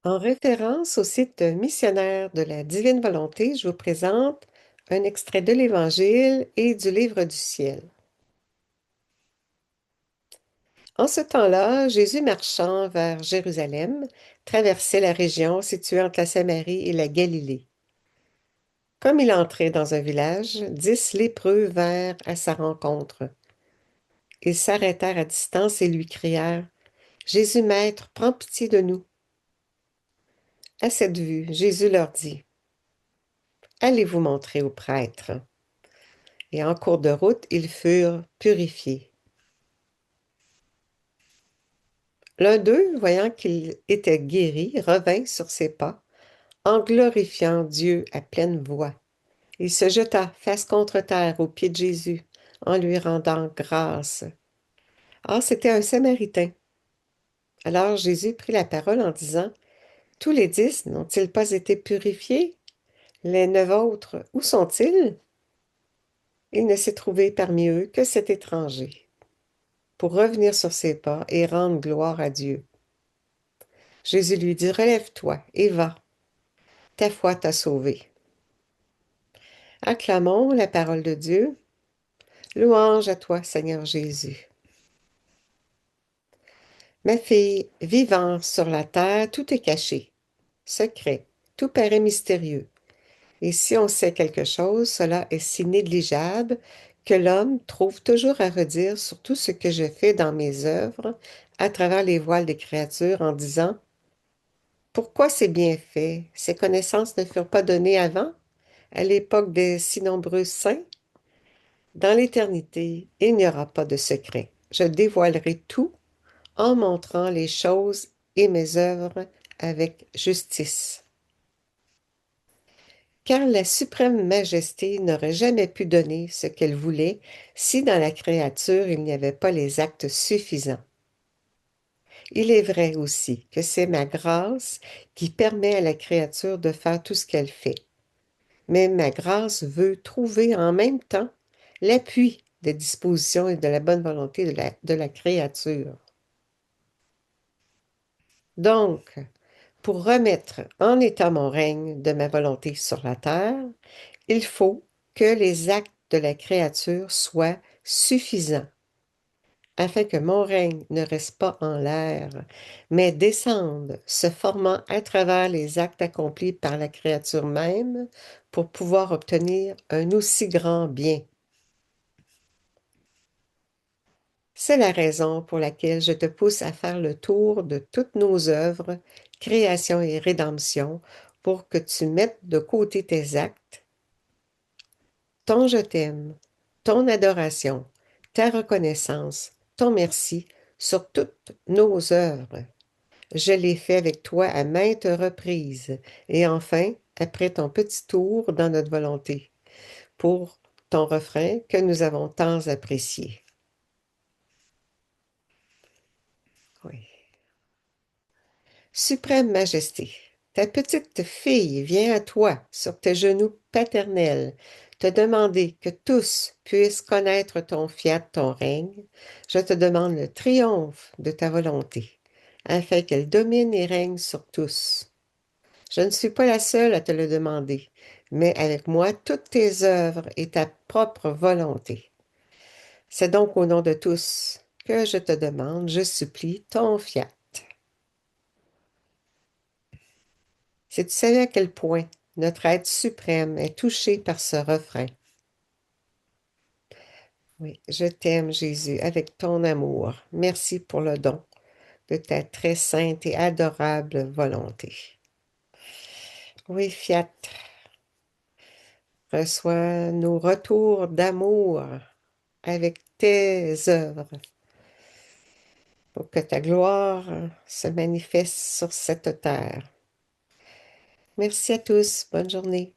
En référence au site missionnaire de la Divine Volonté, je vous présente un extrait de l'Évangile et du Livre du ciel. En ce temps-là, Jésus marchant vers Jérusalem, traversait la région située entre la Samarie et la Galilée. Comme il entrait dans un village, 10 lépreux vinrent à sa rencontre. Ils s'arrêtèrent à distance et lui crièrent: Jésus, Maître, prends pitié de nous. À cette vue, Jésus leur dit: Allez vous montrer aux prêtres. Et en cours de route, ils furent purifiés. L'un d'eux, voyant qu'il était guéri, revint sur ses pas, en glorifiant Dieu à pleine voix. Il se jeta face contre terre aux pieds de Jésus, en lui rendant grâce. Or, c'était un Samaritain. Alors Jésus prit la parole en disant: Tous les 10 n'ont-ils pas été purifiés? Les 9 autres, où sont-ils? Il ne s'est trouvé parmi eux que cet étranger, pour revenir sur ses pas et rendre gloire à Dieu. Jésus lui dit: Relève-toi et va, ta foi t'a sauvé. Acclamons la parole de Dieu. Louange à toi, Seigneur Jésus. Ma fille, vivant sur la terre, tout est caché, secret, tout paraît mystérieux. Et si on sait quelque chose, cela est si négligeable que l'homme trouve toujours à redire sur tout ce que je fais dans mes œuvres à travers les voiles des créatures en disant: Pourquoi ces bienfaits, ces connaissances ne furent pas données avant, à l'époque des si nombreux saints? Dans l'éternité, il n'y aura pas de secret. Je dévoilerai tout en montrant les choses et mes œuvres avec justice. Car la suprême majesté n'aurait jamais pu donner ce qu'elle voulait si dans la créature il n'y avait pas les actes suffisants. Il est vrai aussi que c'est ma grâce qui permet à la créature de faire tout ce qu'elle fait. Mais ma grâce veut trouver en même temps l'appui des dispositions et de la bonne volonté de la créature. Donc, pour remettre en état mon règne de ma volonté sur la terre, il faut que les actes de la créature soient suffisants, afin que mon règne ne reste pas en l'air, mais descende, se formant à travers les actes accomplis par la créature même, pour pouvoir obtenir un aussi grand bien. C'est la raison pour laquelle je te pousse à faire le tour de toutes nos œuvres, création et rédemption, pour que tu mettes de côté tes actes, ton je t'aime, ton adoration, ta reconnaissance, ton merci sur toutes nos œuvres. Je l'ai fait avec toi à maintes reprises, et enfin, après ton petit tour dans notre volonté, pour ton refrain que nous avons tant apprécié. Oui. Suprême Majesté, ta petite fille vient à toi sur tes genoux paternels te demander que tous puissent connaître ton fiat, ton règne. Je te demande le triomphe de ta volonté, afin qu'elle domine et règne sur tous. Je ne suis pas la seule à te le demander, mais avec moi toutes tes œuvres et ta propre volonté. C'est donc au nom de tous que je te demande, je supplie, ton fiat. Si tu savais à quel point notre être suprême est touché par ce refrain. Oui, je t'aime, Jésus, avec ton amour. Merci pour le don de ta très sainte et adorable volonté. Oui, Fiat, reçois nos retours d'amour avec tes œuvres pour que ta gloire se manifeste sur cette terre. Merci à tous. Bonne journée.